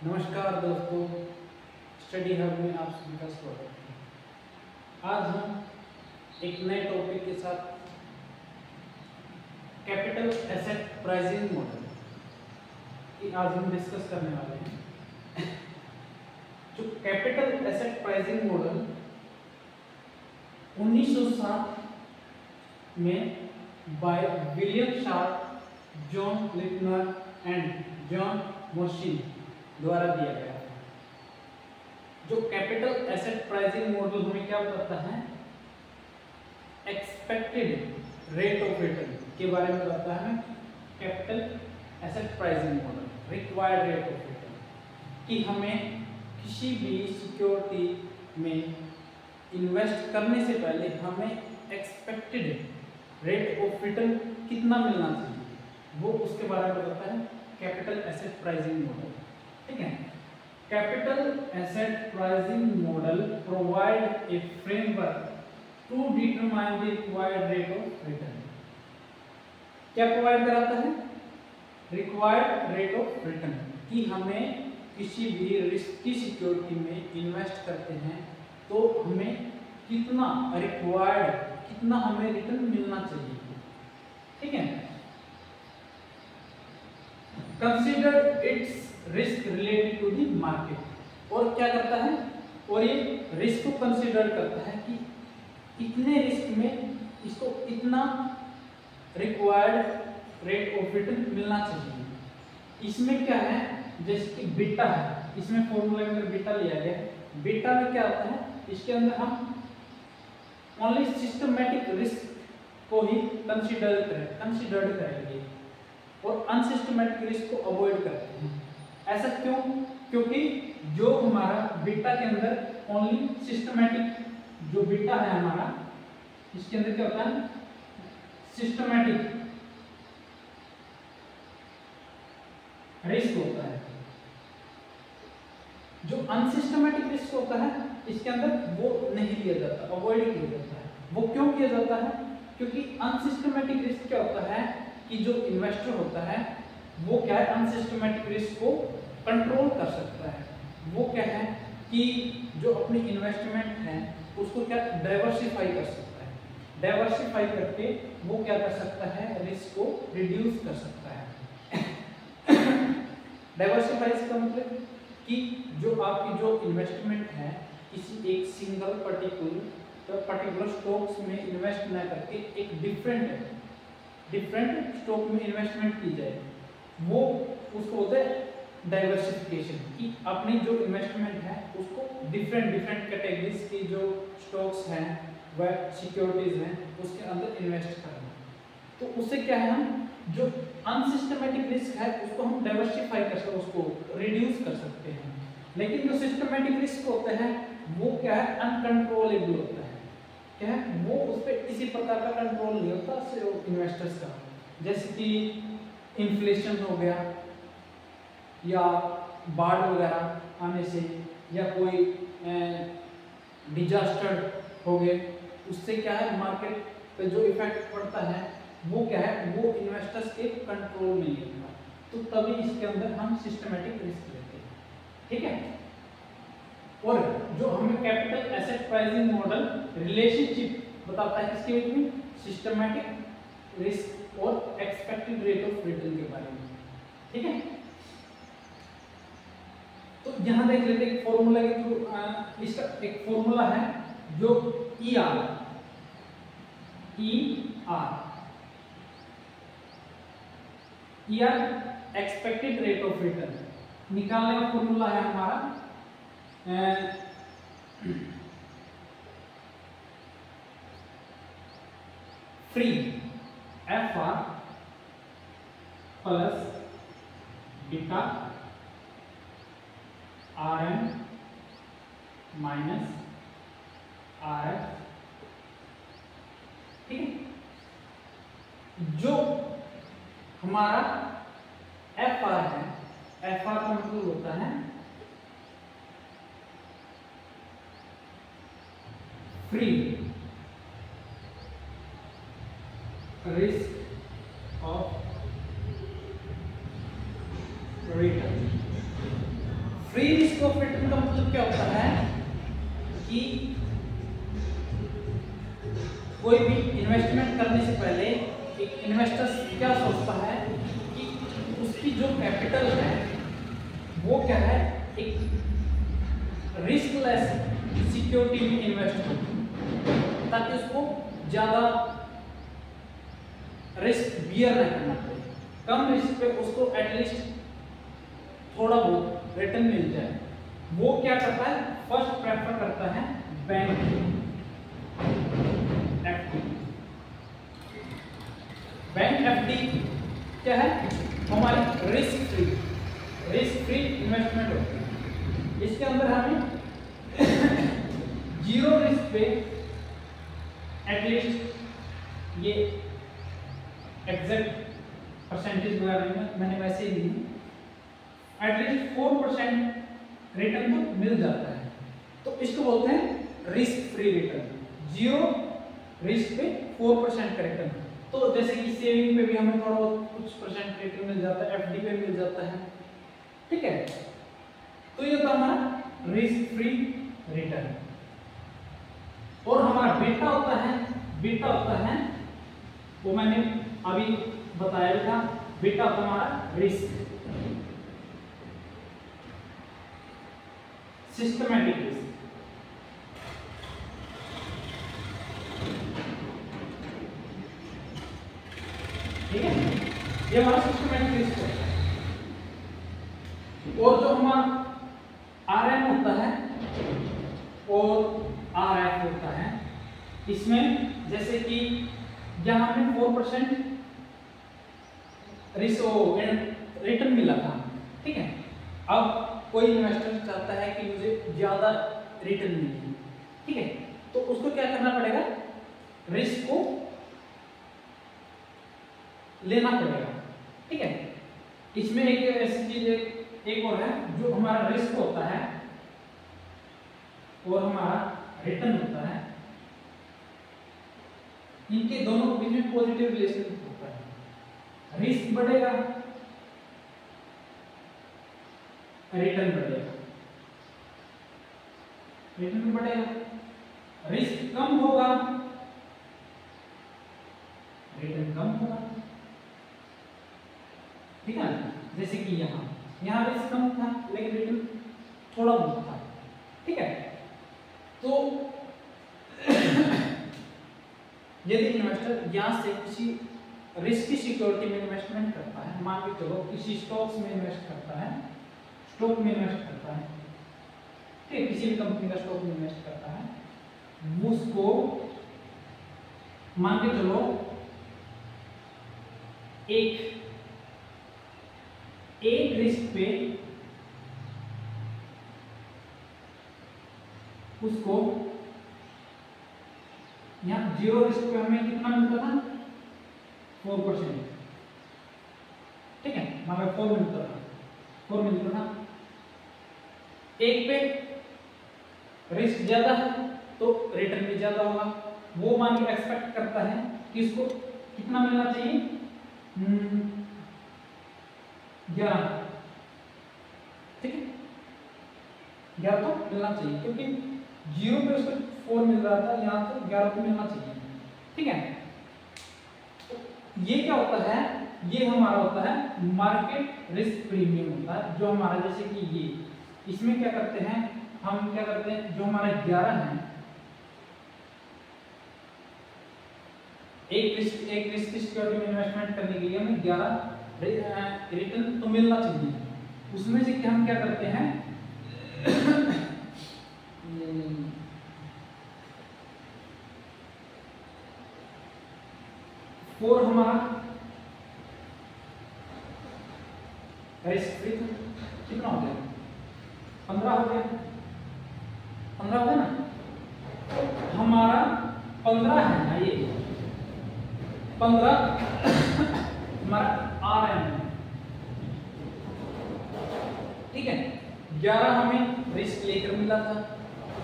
नमस्कार दोस्तों, study hub में आप सभी का स्वागत है। आज हम एक नए टॉपिक के साथ कैपिटल एसेट प्राइसिंग मॉडल की आज हम डिस्कस करने वाले हैं। जो कैपिटल एसेट प्राइसिंग मॉडल 1907 में by William Sharpe, John Lintner and John Mossin द्वारा दिया गया है। जो कैपिटल एसेट प्राइसिंग मॉडल हमें क्या बताता है? एक्सपेक्टेड रेट ऑफ रिटर्न के बारे में बताता है। Capital asset pricing model, required rate of return कि हमें किसी भी सिक्योरिटी में इन्वेस्ट करने से पहले हमें एक्सपेक्टेड रेट ऑफ रिटर्न कितना मिलना चाहिए, वो उसके बारे में बताता है कैपिटल एसेट प्राइसिंग मॉडल। ठीक है, capital asset pricing model provide a framework to determine the required rate of return. क्या प्रोवाइड कराता है? रिक्वायर्ड रेट ऑफ रिटर्न कि हमें किसी भी रिस्की सिक्योरिटी में इन्वेस्ट करते हैं तो हमें कितना रिक्वायर्ड, कितना हमें रिटर्न मिलना चाहिए। ठीक है, consider its risk related to the market. और क्या करता है? और ये रिस्क को कंसीडर करता है कि इतने रिस्क में इसको इतना रिक्वायर्ड रेट ऑफ रिटर्न मिलना चाहिए। इसमें क्या है, जैसे कि बीटा है, इसमें फॉर्मूला में बीटा लिया गया है। बीटा में क्या होता है, इसके अंदर हम ओनली सिस्टमैटिक रिस्क को ही कंसीडर्ड करेंगे और अनसिस्टमैटिक रिस्क को अवॉइड करते हैं। ऐसा क्यों? क्योंकि जो हमारा बीटा के अंदर ओनली सिस्टमैटिक, जो बीटा है हमारा, इसके अंदर क्या होता है? सिस्टमैटिक रिस्क होता है। जो अनसिस्टमैटिक रिस्क होता है इसके अंदर वो नहीं लिया जाता, अवॉइड किया जाता है। वो क्यों किया जाता है? क्योंकि अनसिस्टमैटिक रिस्क क्या होता है कि जो इन्वेस्टर होता है वो क्या है, अनसिस्टमैटिक रिस्क को कंट्रोल कर सकता है। वो क्या है कि जो अपनी इन्वेस्टमेंट है उसको क्या डाइवर्सिफाई कर सकता है। डाइवर्सिफाई करके वो क्या कर सकता है, रिस्क को रिड्यूस कर सकता है। डाइवर्सिफाई का मतलब कि जो आपकी जो इन्वेस्टमेंट है किसी एक सिंगल पर्टिकुलर स्टॉक्स में इन्वेस्ट न करके एक डिफरेंट स्टॉक में इन्वेस्टमेंट की जाए, वो उसको बोलते हैं डाइवर्सिफिकेशन। कि अपनी जो इन्वेस्टमेंट है उसको डिफरेंट कैटेगरीज की जो स्टॉक्स हैं वह सिक्योरिटीज हैं उसके अंदर इन्वेस्ट करना। तो उससे क्या है, हम जो अनसिस्टमैटिक रिस्क है उसको हम डाइवर्सिफाई कर सकते, उसको रिड्यूस कर सकते हैं। लेकिन जो सिस्टमैटिक रिस्क होता है वो क्या है, अनकंट्रोलेबल होता है। क्या है, वो उस पर किसी प्रकार का कंट्रोल नहीं होता इन्वेस्टर्स का। जैसे कि इन्फ्लेशन हो गया या बाढ़ वगैरह आने से या कोई डिजास्टर हो गए, उससे क्या है मार्केट पे जो इफेक्ट पड़ता है वो क्या है, वो इन्वेस्टर्स के कंट्रोल में नहीं होता। तो तभी इसके अंदर हम सिस्टमैटिक रिस्क लेते हैं। ठीक है, और जो हमें capital asset pricing model relationship बताता है किसके बीच में, सिस्टमैटिक रिस्क और एक्सपेक्टेड रेट ऑफ रिटर्न के बारे में। ठीक है, तो यहां देख लेते हैं फॉर्मूला के थ्रू। इसका एक फॉर्मूला है जो ER expected rate of return निकालने का फॉर्मूला है हमारा free FR plus beta RM minus RF। ठीक है, जो हमारा FR है, FR का मतलब होता है free risk return. Free risk of return का मतलब क्या होता है कि कोई भी इन्वेस्टमेंट करने से पहले एक इन्वेस्टर क्या सोचता है कि उसकी जो कैपिटल है वो क्या है, एक रिस्कलेस सिक्योरिटी में इन्वेस्ट हो, ताकि उसको ज्यादा रिस्क बियर न करना पड़े, कम रिस्क पे उसको एटलीस्ट थोड़ा बहुत रिटर्न मिल जाए। वो क्या करता है, फर्स्ट प्रेफर करता है बैंक एफडी। बैंक एफडी क्या है, हमारी रिस्क फ्री इन्वेस्टमेंट होती है। इसके अंदर हमें जीरो रिस्क पे एटलीस्ट, ये एग्जैक्ट परसेंटेज वगैरह मैंने वैसे ही दी, एटलीस्ट 4% रिटर्न तो मिल जाता है। तो इसको बोलते हैं risk free return. Zero risk पे 4% का रिटर्न। तो जैसे कि सेविंग पे भी हमें थोड़ा बहुत कुछ परसेंट रिटर्न मिल जाता है, एफडी पे मिल जाता है, ठीक है। तो ये था हमारा रिस्क फ्री रिटर्न। और हमारा बीटा होता है वो मैंने अभी बताया था, बीटा होता हमारा रिस्क, सिस्टमैटिक रिस्क। ठीक है, ये हमारा सिस्टमैटिक रिस्क है। और जो हमारा आरएम होता है और आरएफ होता है, इसमें जैसे कि यहाँ हमें 4% रिटर्न मिला था, ठीक है। अब कोई इन्वेस्टर चाहता है कि मुझे ज्यादा रिटर्न मिले, ठीक है, तो उसको क्या करना पड़ेगा, रिस्क को लेना पड़ेगा, ठीक है। इसमें एक ऐसी चीज एक और है, जो हमारा रिस्क होता है और हमारा रिटर्न होता है, इनके दोनों के बीच में पॉजिटिव रिलेशन होता है। रिस्क बढ़ेगा, रिटर्न बढ़ेगा, रिटर्न बढ़ेगा, रिस्क कम होगा, रिटर्न कम होगा, ठीक है। जैसे कि यहाँ रिस्क कम था लेकिन रिटर्न थोड़ा बहुत था, ठीक है। तो यदि इन्वेस्टर यहाँ से किसी रिस्की सिक्योरिटी में इन्वेस्टमेंट करता है, मान के चलो किसी स्टॉक्स में इन्वेस्ट करता है, स्टॉक में इन्वेस्ट करता है, ठीक है, किसी भी कंपनी का स्टॉक में इन्वेस्ट करता है, उसको मान के चलो एक रिस्क पे उसको यहाँ जीरो रिस्क पे हमें कितना मिलता था, 4%, ठीक है, हमें 4 मिलता था। एक पे रिस्क ज्यादा है तो रिटर्न भी ज्यादा होगा। वो मान के एक्सपेक्ट करता है कि इसको कितना मिलना चाहिए, 11, ठीक है, 11 तो मिलना चाहिए, क्योंकि जीरो पे उसको 4 मिल रहा था, यहाँ तो 11 तो मिलना चाहिए, ठीक है। तो ये क्या होता है, ये हमारा होता है मार्केट रिस्क प्रीमियम होता है, जो हमारा जैसे कि ये, इसमें क्या करते हैं हम, क्या करते हैं, जो हमारा 11 है, एक रिस्क सिक्योरिटी में इन्वेस्टमेंट करने के लिए हमें 11 रिटर्न तो मिलना चाहिए। उसमें से हम क्या करते हैं, 4 हमारा रिस्क फ्री कितना हो गया, 15 हो गया, 15 हो गया ना। हमारा 15 है ना, ये 15 हमारा RM है, ठीक है। 11 हमें रिस्क लेकर मिला था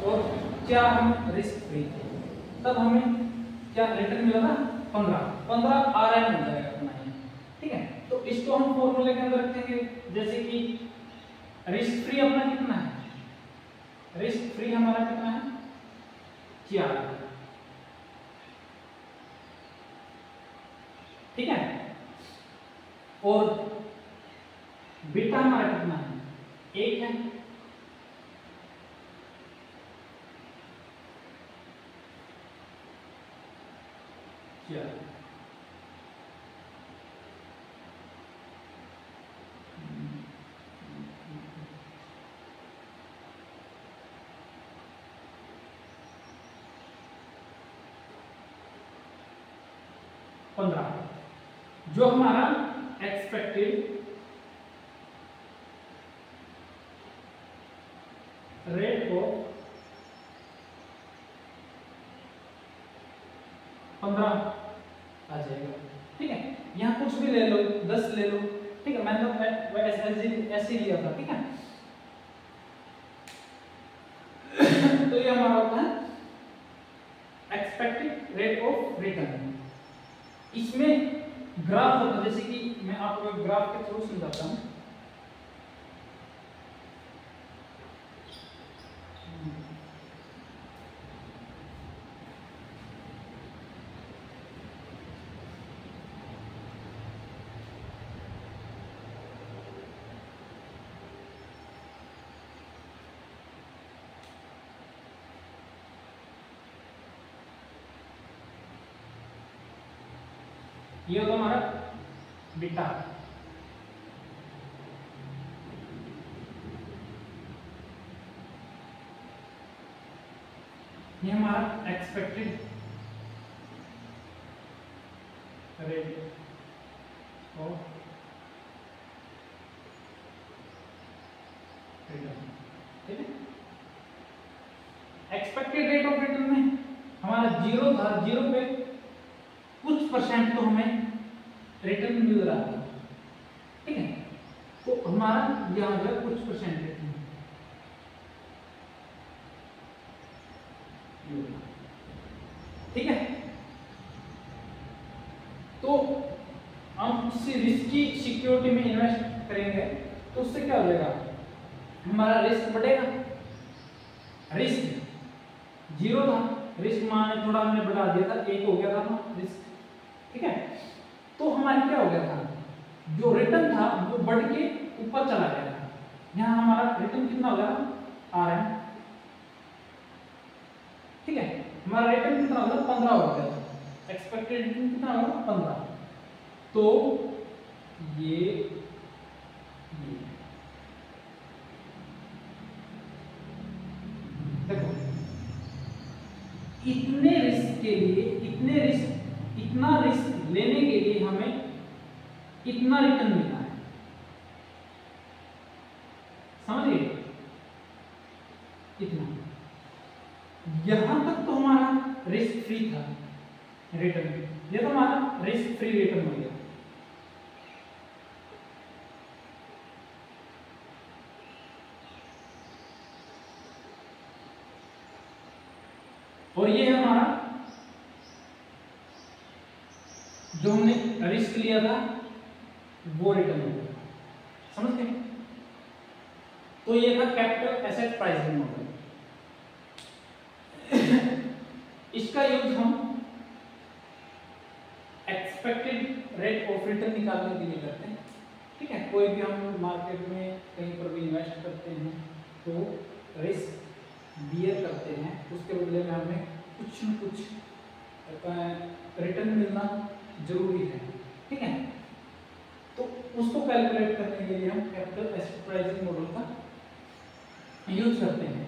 और 4 हमें रिस्क फ्री थे, तब हमें क्या रिटर्न मिला था, 15 RM हो जाएगा अपना ये, ठीक है। तो इसको हम फॉर्मूले के अंदर रखेंगे, जैसे कि रिस्क फ्री अपना कितना है, रिस्क फ्री हमारा कितना है 4, ठीक है। और बीटा हमारा कितना है 1 है, चलो 15 जो हमारा एक्सपेक्टेड रेट ऑफ 15 आ जाएगा, ठीक है। यहाँ कुछ भी ले लो, 10 ले लो, ठीक है। मैंने तो ऐसे ही लिया था, ठीक है। तो ये हमारा होता है एक्सपेक्टेड रेट ऑफ रिटर्न। इसमें ग्राफ होता है, जैसे कि मैं आपको एक ग्राफ के थ्रू समझाता हूं। ये होगा हमारा बीटा, ये हमारा एक्सपेक्टेड रेट ऑफ रिटर्न, ठीक है। एक्सपेक्टेड रेट ऑफ रिटर्न में हमारा 0 था, 0 पे कुछ परसेंट तो हमें रिटर्न मिल रहा है, ठीक है। तो हमारा यहां जो कुछ परसेंट रिटर्न, ठीक है। तो हम किसी रिस्की सिक्योरिटी में इन्वेस्ट करेंगे तो उससे क्या हो जाएगा, हमारा रिस्क बढ़ेगा। रिस्क 0 था, रिस्क माने थोड़ा हमने बढ़ा दिया था, 1 हो गया था ना रिस्क, ठीक है। तो हमारा क्या हो गया था, जो रिटर्न था वो बढ़ के ऊपर चला गया था। यहाँ हमारा रिटर्न कितना हो गया RM, ठीक है। हमारा रिटर्न कितना हो गया 15 हो गया था, एक्सपेक्टेड रिटर्न कितना हो गया 15। तो ये देखो, इतने रिस्क के लिए, इतना रिस्क लेने के लिए हमें कितना रिटर्न मिला है, समझिए इतना। यहां तक तो हमारा रिस्क फ्री था रिटर्न, ये तो हमारा रिस्क फ्री रिटर्न हो गया। और ये हमारा जो हमने रिस्क लिया था वो रिटर्न हो गया, समझ गए। तो ये था कैपिटल एसेट प्राइसिंग मॉडल। इसका यूज हम एक्सपेक्टेड रेट ऑफ रिटर्न निकालने के लिए करते हैं, ठीक है। कोई भी हम मार्केट में कहीं पर भी इन्वेस्ट करते हैं तो रिस्क बियर करते हैं, उसके बदले में हमें कुछ न कुछ रिटर्न मिलना जरूरी है, ठीक है। तो उसको कैलकुलेट करने के लिए हम कैपिटल एसेट प्राइसिंग मॉडल का यूज करते हैं,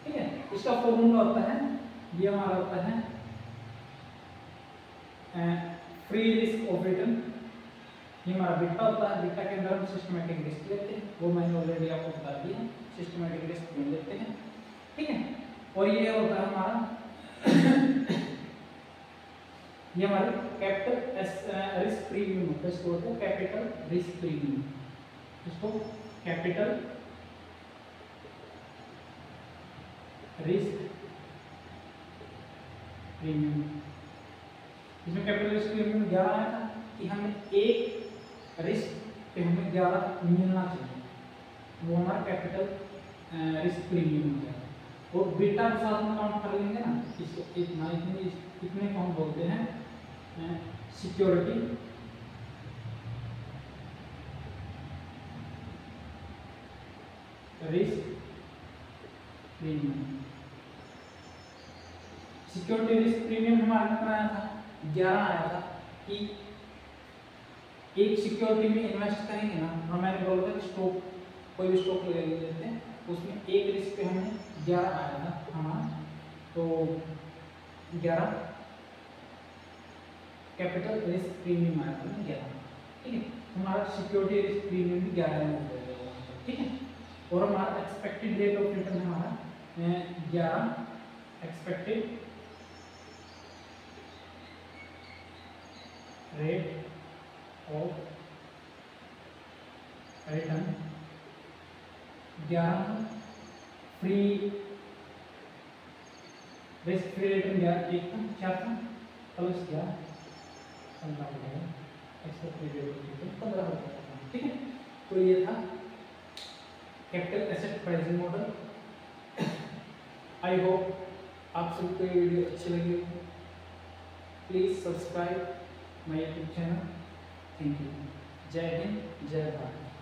ठीक है। इसका फॉर्मूला होता है, ये हमारा होता है फ्री रिस्क ऑफ रिटर्न। ये हमारा बीटा होता है, बीटा के अंदर हम सिस्टमैटिक रिस्क लेते हैं, वो मैंने ऑलरेडी आपको बता दिया, सिस्टमैटिक रिस्क में लेते हैं, ठीक है। और ये होता है हमारा ये हमारे कैपिटल रिस्क प्रीमियम होता है, इसको होता है कैपिटल रिस्क प्रीमियम, इसको कैपिटल रिस्क प्रीमियम। इसमें कैपिटल रिस्क प्रीमियम 11 आया था कि हमें एक रिस्क पे हमें 11 मिलना चाहिए, वो हमारा कैपिटल रिस्क प्रीमियम हो जाएगा। और बीटा के साथ में काउंट कर लेंगे ना, इसको इतने को हम बोलते हैं security risk premium. Security risk premium हमारे कितना आया था, 11 आया था। कि एक सिक्योरिटी में इन्वेस्ट करेंगे ना, हम मैंने बोला था कि स्टॉक, कोई भी स्टॉक ले लेते हैं, उसमें एक रिस्क पे हमें 11 आया था हमारा, तो 11 कैपिटल रिस्क प्रीमियम आया था 11। ठीक है, हमारा सिक्योरिटी रिस्क प्रीमियम भी 11 में हो जाएगा। ठीक है, और हमारा एक्सपेक्टेड रेट ऑफ रिटर्न हमारा 11 expected rate of return 11 free risk free return 11 एक था, क्या था प्लस 11 15 हो जाएगा, एक्सपेक्टेड रेट ऑफ रिटर्न 15 हो जाएगा। ठीक है, तो ये था capital asset pricing model. I hope आप सबको ये वीडियो अच्छी लगी हो। Please subscribe my YouTube channel. Thank you. जय हिंद, जय भारत।